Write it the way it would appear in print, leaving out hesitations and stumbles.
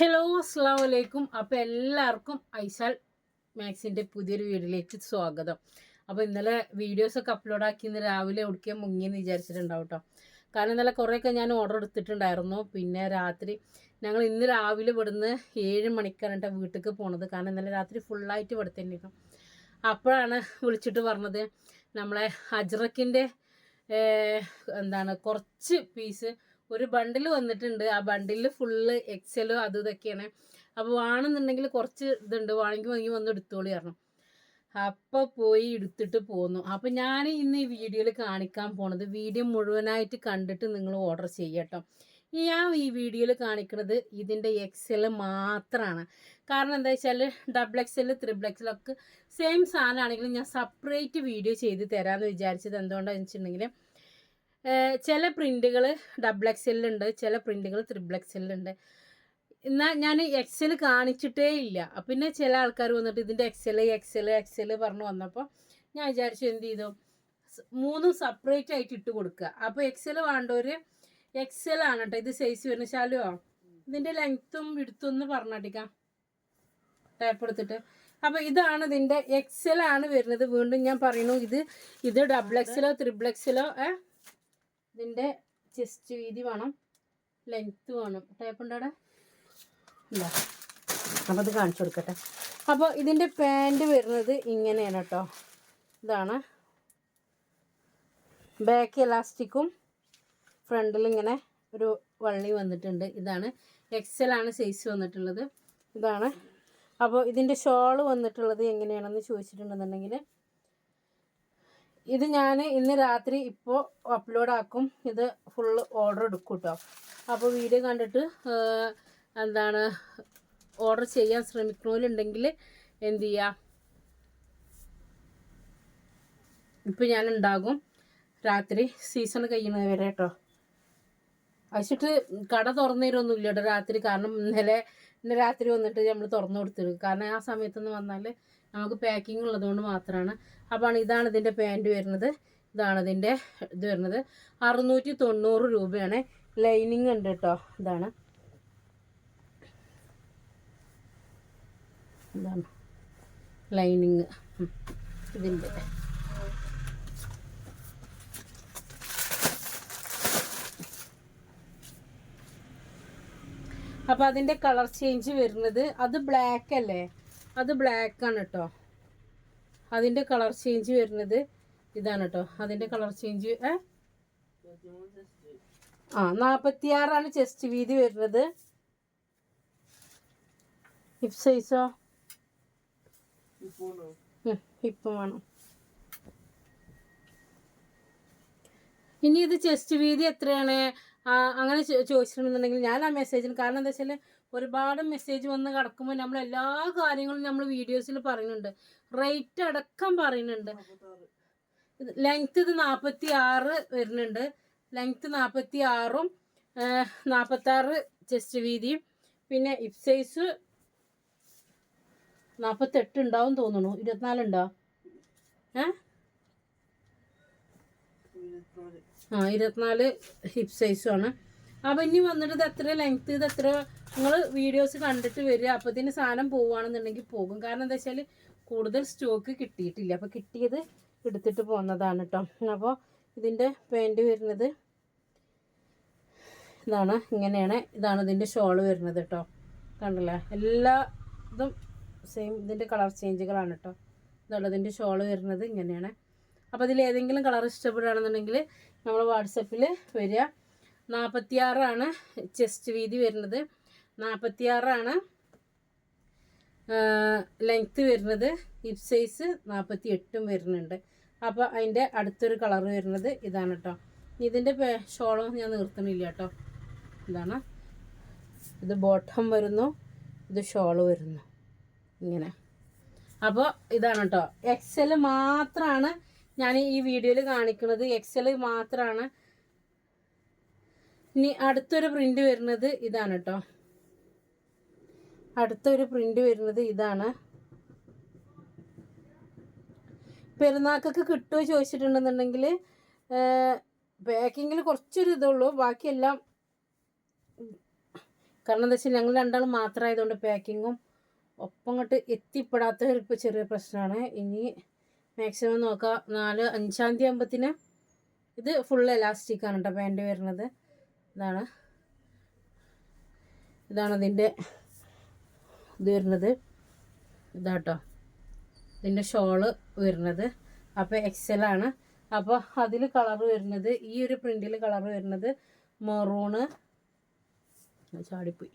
Hello അസ്സാം വലൈക്കും. അപ്പോൾ എല്ലാവർക്കും ഐസാൽ മാക്സിൻ്റെ പുതിയൊരു വീഡിയോയിലേക്ക് സ്വാഗതം. അപ്പോൾ ഇന്നലെ വീഡിയോസൊക്കെ അപ്ലോഡ് ആക്കി ഇന്ന് രാവിലെ എവിടേക്കും മുങ്ങിയെന്ന് വിചാരിച്ചിട്ടുണ്ടാവും കേട്ടോ. കാരണം ഇന്നലെ കുറേയൊക്കെ ഞാൻ ഓർഡർ എടുത്തിട്ടുണ്ടായിരുന്നു. പിന്നെ രാത്രി ഞങ്ങൾ ഇന്ന് രാവിലെ ഇവിടുന്ന് 7 മണിക്കാണ് കേട്ടോ വീട്ടിലേക്ക് പോണത്. കാരണം ഇന്നലെ രാത്രി ഫുള്ളായിട്ട് ഇവിടെ തന്നെയായിരുന്നു. അപ്പോഴാണ് വിളിച്ചിട്ട് പറഞ്ഞത് നമ്മളെ അജ്രക്കിൻ്റെ കുറച്ച് പീസ് ഒരു ബണ്ടിൽ വന്നിട്ടുണ്ട്. ആ ബണ്ടിൽ ഫുള്ള് എക്സലോ അതും ഇതൊക്കെയാണ്. അപ്പോൾ വേണമെന്നുണ്ടെങ്കിൽ കുറച്ച് ഇതുണ്ട്, വാങ്ങി വന്ന് എടുത്തോളി പറഞ്ഞു. അപ്പോൾ പോയി എടുത്തിട്ട് പോന്നു. അപ്പോൾ ഞാൻ ഇന്ന് ഈ വീഡിയോയിൽ കാണിക്കാൻ പോണത്, വീഡിയോ മുഴുവനായിട്ട് കണ്ടിട്ട് നിങ്ങൾ ഓർഡർ ചെയ്യട്ടോ. ഞാൻ ഈ വീഡിയോയിൽ കാണിക്കുന്നത് ഇതിൻ്റെ എക്സൽ മാത്രമാണ്. കാരണം എന്താ വെച്ചാൽ XXL, XXL ഒക്കെ സെയിം സാധനമാണെങ്കിലും ഞാൻ സെപ്പറേറ്റ് വീഡിയോ ചെയ്ത് തരാമെന്ന് വിചാരിച്ചത് എന്തുകൊണ്ടാണെന്ന് വെച്ചിട്ടുണ്ടെങ്കിൽ ചില പ്രിൻറ്റുകൾ XXL ഉണ്ട്, ചില പ്രിൻറ്റുകൾ XXL ഉണ്ട്. എന്നാൽ ഞാൻ എക്സൽ കാണിച്ചിട്ടേ ഇല്ല. പിന്നെ ചില ആൾക്കാർ വന്നിട്ട് ഇതിൻ്റെ എക്സൽ പറഞ്ഞു വന്നപ്പോൾ ഞാൻ വിചാരിച്ചു എന്ത് ചെയ്തു, 3 സെപ്പറേറ്റ് ആയിട്ട് ഇട്ട് കൊടുക്കുക. അപ്പോൾ എക്സൽ വേണ്ടവർ എക്സൽ ആണ് കേട്ടോ ഇത് സൈസ് വരുന്നത്. ശാലുവോ ഇതിൻ്റെ ലെങ്ത്തും വിടുത്തും ഒന്ന് പറഞ്ഞിട്ടിക്കാം ടേപ്പ് എടുത്തിട്ട്. അപ്പോൾ ഇതാണ് ഇതിൻ്റെ എക്സൽ ആണ് വരുന്നത്. വീണ്ടും ഞാൻ പറയുന്നു, ഇത് XXL XXL ഇതിൻ്റെ ചെസ്റ്റ് വീതി വേണം, ലെങ്ത്ത് വേണം. ടേപ്പ് ഉണ്ടോ അവിടെ? ഇല്ല. അപ്പോൾ അത് കാണിച്ചു കൊടുക്കട്ടെ. അപ്പോൾ ഇതിൻ്റെ പാൻറ്റ് വരുന്നത് ഇങ്ങനെയാണ് കേട്ടോ. ഇതാണ് ബാക്ക് എലാസ്റ്റിക്കും ഫ്രണ്ടിൽ ഇങ്ങനെ ഒരു വള്ളി വന്നിട്ടുണ്ട്. ഇതാണ് XL ആണ് സൈസ് വന്നിട്ടുള്ളത്. ഇതാണ്. അപ്പോൾ ഇതിൻ്റെ ഷോള് വന്നിട്ടുള്ളത് എങ്ങനെയാണെന്ന് ചോദിച്ചിട്ടുണ്ടെന്നുണ്ടെങ്കിൽ ഇത് ഞാൻ ഇന്ന് രാത്രി ഇപ്പോൾ അപ്ലോഡ് ആക്കും. ഇത് ഫുള്ള് ഓർഡർ എടുക്കും കേട്ടോ. അപ്പോൾ വീഡിയോ കണ്ടിട്ട് ഓർഡർ ചെയ്യാൻ ശ്രമിക്കണമെന്നുണ്ടെങ്കിൽ എന്ത് ചെയ്യുക, ഇപ്പം ഞാൻ ഉണ്ടാകും രാത്രി സീസൺ കഴിയുന്നത് വരെ കേട്ടോ. അയച്ചിട്ട് കട തുറന്നു തരുമൊന്നുമില്ല കേട്ടോ രാത്രി. കാരണം ഇന്ന് രാത്രി വന്നിട്ട് നമ്മൾ തുറന്നു കൊടുത്തിരുന്നു. കാരണം ആ സമയത്തൊന്ന് വന്നാൽ നമുക്ക് പാക്കിംഗ് ഉള്ളതുകൊണ്ട് മാത്രമാണ്. അപ്പോൾ ഇതാണ് ഇതിൻ്റെ പാൻറ്റ് വരുന്നത്. ഇതാണ് ഇതിൻ്റെ ഇത് വരുന്നത്. 690 രൂപയാണ്. ലൈനിങ് ഉണ്ട് കേട്ടോ. ഇതാണ് ലൈനിങ് ഇതിൻ്റെ. അപ്പോൾ അതിൻ്റെ കളർ ചേഞ്ച് വരുന്നത്, അത് ബ്ലാക്ക് അല്ലേ, അത് ബ്ലാക്കാണ് കേട്ടോ. അതിൻ്റെ കളർ ചേഞ്ച് വരുന്നത് ഇതാണ് കേട്ടോ. അതിൻ്റെ കളർ ചേഞ്ച് 46 ചെസ്റ്റ് വീതി വരുന്നത്. ഹിപ്പ് സൈസോ ഹിപ്പും വേണം. ഇനി ഇത് ചെസ്റ്റ് വീതി എത്രയാണ് അങ്ങനെ ചോദിച്ചിട്ടുണ്ടെന്നുണ്ടെങ്കിൽ ഞാൻ ആ മെസ്സേജിന്, കാരണം എന്താ വെച്ചാൽ ഒരുപാട് മെസ്സേജ് വന്ന് കിടക്കുമ്പോൾ നമ്മൾ എല്ലാ കാര്യങ്ങളും നമ്മൾ വീഡിയോസിൽ പറയുന്നുണ്ട്, റേറ്റ് അടക്കം പറയുന്നുണ്ട്. ലെങ്ത്ത് ഇത് 46 വരുന്നുണ്ട്. ലെങ്ത്ത് 46ഉം 46 ചെസ്റ്റ് വീതിയും. പിന്നെ ഹിപ്പ് സൈസ് 48 ഉണ്ടാവും തോന്നുന്നു. 24 ഉണ്ടോ? 24 ഹിപ്പ് സൈസുമാണ്. അപ്പോൾ ഇനി വന്നിട്ട് ഇത് എത്ര ലെങ്ത്ത്, ഇത് എത്ര, നിങ്ങൾ വീഡിയോസ് കണ്ടിട്ട് വരിക. അപ്പോൾ ഇതിന് സാധനം പോവുകയാണെന്നുണ്ടെങ്കിൽ പോകും. കാരണം എന്താ വെച്ചാൽ കൂടുതൽ സ്റ്റോക്ക് കിട്ടിയിട്ടില്ല. അപ്പോൾ കിട്ടിയത് എടുത്തിട്ട് പോകുന്നതാണ് കേട്ടോ. അപ്പോൾ ഇതിൻ്റെ പാൻറ്റ് വരുന്നത് ഇതാണ്, ഇങ്ങനെയാണ്. ഇതാണ് ഇതിൻ്റെ ഷോള് വരുന്നത് കേട്ടോ. കണ്ടല്ലേ, എല്ലാ ഇതും സെയിം. ഇതിൻ്റെ കളർ ചേഞ്ചുകളാണ് കേട്ടോ. ഇതാണ് ഇതിൻ്റെ ഷോള് വരുന്നത് ഇങ്ങനെയാണ്. അപ്പോൾ ഇതിൽ ഏതെങ്കിലും കളർ ഇഷ്ടപ്പെടുകയാണെന്നുണ്ടെങ്കിൽ നമ്മൾ വാട്സപ്പിൽ വരിക. 46 ചെസ്റ്റ് വീതി വരുന്നത്, 46 ലെങ്ത്ത് വരുന്നത്. ഹിപ്പ് സൈസ് 48 വരുന്നുണ്ട്. അപ്പോൾ അതിൻ്റെ അടുത്തൊരു കളർ വരുന്നത് ഇതാണ് കേട്ടോ. ഇതിൻ്റെ ഷോളും ഞാൻ നിർത്തണില്ല കേട്ടോ. ഇതാണ്, ഇത് ബോട്ടം വരുന്നു, ഇത് ഷോള് വരുന്നു ഇങ്ങനെ. അപ്പോൾ ഇതാണ് കേട്ടോ. XL മാത്രമാണ് ഞാൻ ഈ വീഡിയോയിൽ കാണിക്കുന്നത്. XL മാത്രമാണ്. ഇനി അടുത്തൊരു പ്രിൻ്റ് വരുന്നത് ഇതാണ് കേട്ടോ. അടുത്തൊരു പ്രിൻ്റ് വരുന്നത് ഇതാണ്. പെരുന്നാക്കൊക്കെ കിട്ടുമോ ചോദിച്ചിട്ടുണ്ടെന്നുണ്ടെങ്കിൽ പാക്കിങ്ങിൽ കുറച്ചൊരു ഇതുള്ളൂ. ബാക്കിയെല്ലാം കാരണം എന്താ വെച്ചാൽ ഞങ്ങൾ രണ്ടാളും മാത്രമായതുകൊണ്ട് പാക്കിങ്ങും ഒപ്പം ഇങ്ങോട്ട് എത്തിപ്പെടാത്ത ഒരു ചെറിയ പ്രശ്നമാണ്. ഇനി മാക്സിമം നോക്കാം 4-5 തീയതി ആകുമ്പോഴത്തേന് ഇത് ഫുൾ എലാസ്റ്റിക്കാണ് കേട്ടോ പാൻറ്റ് വരുന്നത്. ഇതാണ് ഇതിൻ്റെ ഇത് വരുന്നത്. ഇതാട്ടോ ഇതിൻ്റെ ഷോള് വരുന്നത്. അപ്പോൾ എക്സലാണ്. അപ്പോൾ അതിൽ കളർ വരുന്നത്, ഈ ഒരു പ്രിൻറ്റിൽ കളർ വരുന്നത് മെറൂണ്, ചാടിപ്പോയി,